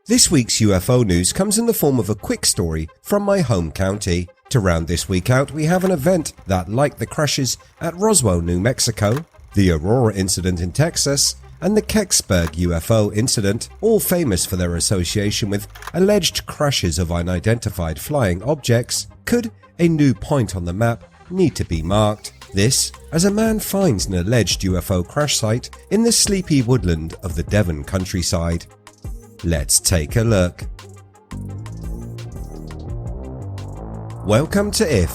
This week's UFO news comes in the form of a quick story from my home county. To round this week out, we have an event that, like the crashes at Roswell, New Mexico, the Aurora incident in Texas, and the Kecksburg UFO incident, all famous for their association with alleged crashes of unidentified flying objects, could a new point on the map need to be marked. This, as a man finds an alleged UFO crash site in the sleepy woodland of the Devon countryside. Let's take a look. Welcome to IF,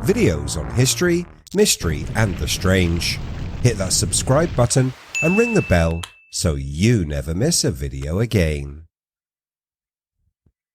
videos on history, mystery and the strange. Hit that subscribe button and ring the bell so you never miss a video again.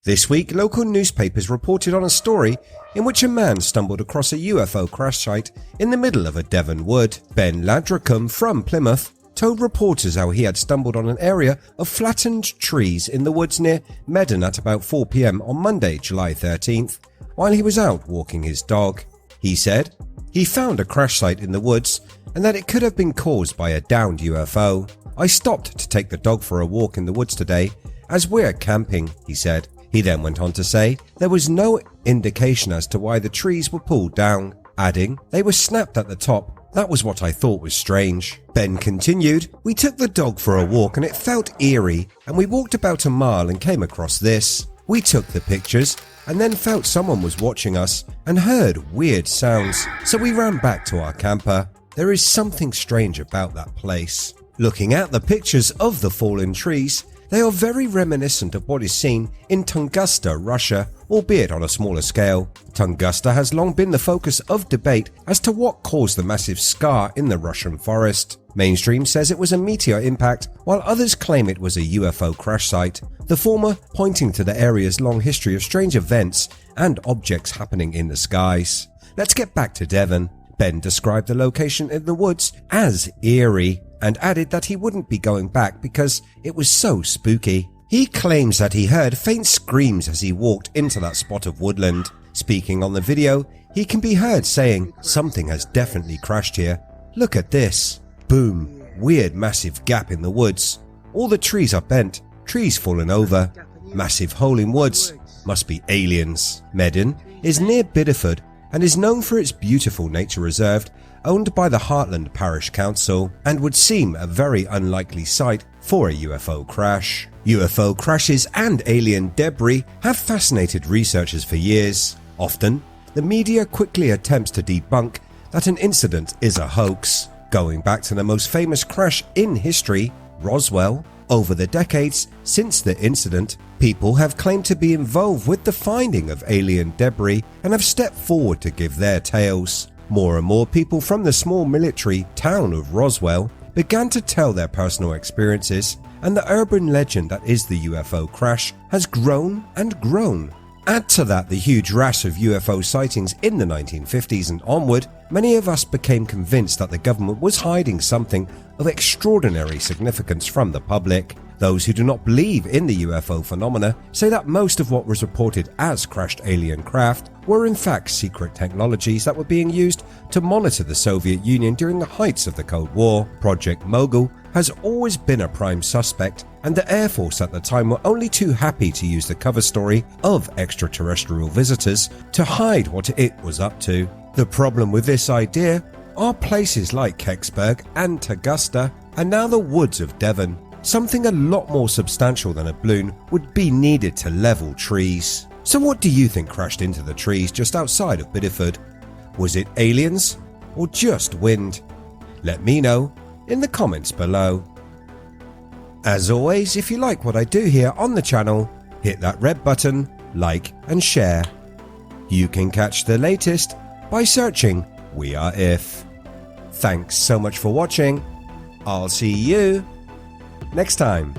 This week, local newspapers reported on a story in which a man stumbled across a UFO crash site in the middle of a Devon wood. Ben Ladricum from Plymouth told reporters how he had stumbled on an area of flattened trees in the woods near Medan at about 4 PM on Monday, July 13th, while he was out walking his dog. He said he found a crash site in the woods and that it could have been caused by a downed UFO. "I stopped to take the dog for a walk in the woods today as we're camping," he said. He then went on to say there was no indication as to why the trees were pulled down, adding, "They were snapped at the top. That was what I thought was strange." Ben continued, "We took the dog for a walk and it felt eerie, and we walked about a mile and came across this. We took the pictures and then felt someone was watching us and heard weird sounds, so we ran back to our camper. There is something strange about that place." Looking at the pictures of the fallen trees, they are very reminiscent of what is seen in Tunguska, Russia, albeit on a smaller scale. Tunguska has long been the focus of debate as to what caused the massive scar in the Russian forest. Mainstream says it was a meteor impact, while others claim it was a UFO crash site, the former pointing to the area's long history of strange events and objects happening in the skies. Let's get back to Devon. Ben described the location in the woods as eerie and added that he wouldn't be going back because it was so spooky. He claims that he heard faint screams as he walked into that spot of woodland. Speaking on the video, he can be heard saying, "Something has definitely crashed here. Look at this." Boom. Weird massive gap in the woods. All the trees are bent, trees fallen over. Massive hole in woods. Must be aliens. Medan is near Bideford and is known for its beautiful nature reserve owned by the Heartland Parish Council, and would seem a very unlikely site for a UFO crash. UFO crashes and alien debris have fascinated researchers for years. Often, the media quickly attempts to debunk that an incident is a hoax. Going back to the most famous crash in history, Roswell, over the decades since the incident, people have claimed to be involved with the finding of alien debris and have stepped forward to give their tales. More and more people from the small military town of Roswell began to tell their personal experiences, and the urban legend that is the UFO crash has grown and grown. Add to that the huge rash of UFO sightings in the 1950s and onward, many of us became convinced that the government was hiding something of extraordinary significance from the public. Those who do not believe in the UFO phenomena say that most of what was reported as crashed alien craft were in fact secret technologies that were being used to monitor the Soviet Union during the heights of the Cold War. Project Mogul has always been a prime suspect, and the Air Force at the time were only too happy to use the cover story of extraterrestrial visitors to hide what it was up to. The problem with this idea are places like Kecksburg and Tunguska, and now the woods of Devon. Something a lot more substantial than a balloon would be needed to level trees. So what do you think crashed into the trees just outside of Bideford? Was it aliens or just wind? Let me know in the comments below. As always, if you like what I do here on the channel, hit that red button, like and share. You can catch the latest by searching We Are If. Thanks so much for watching. I'll see you next time.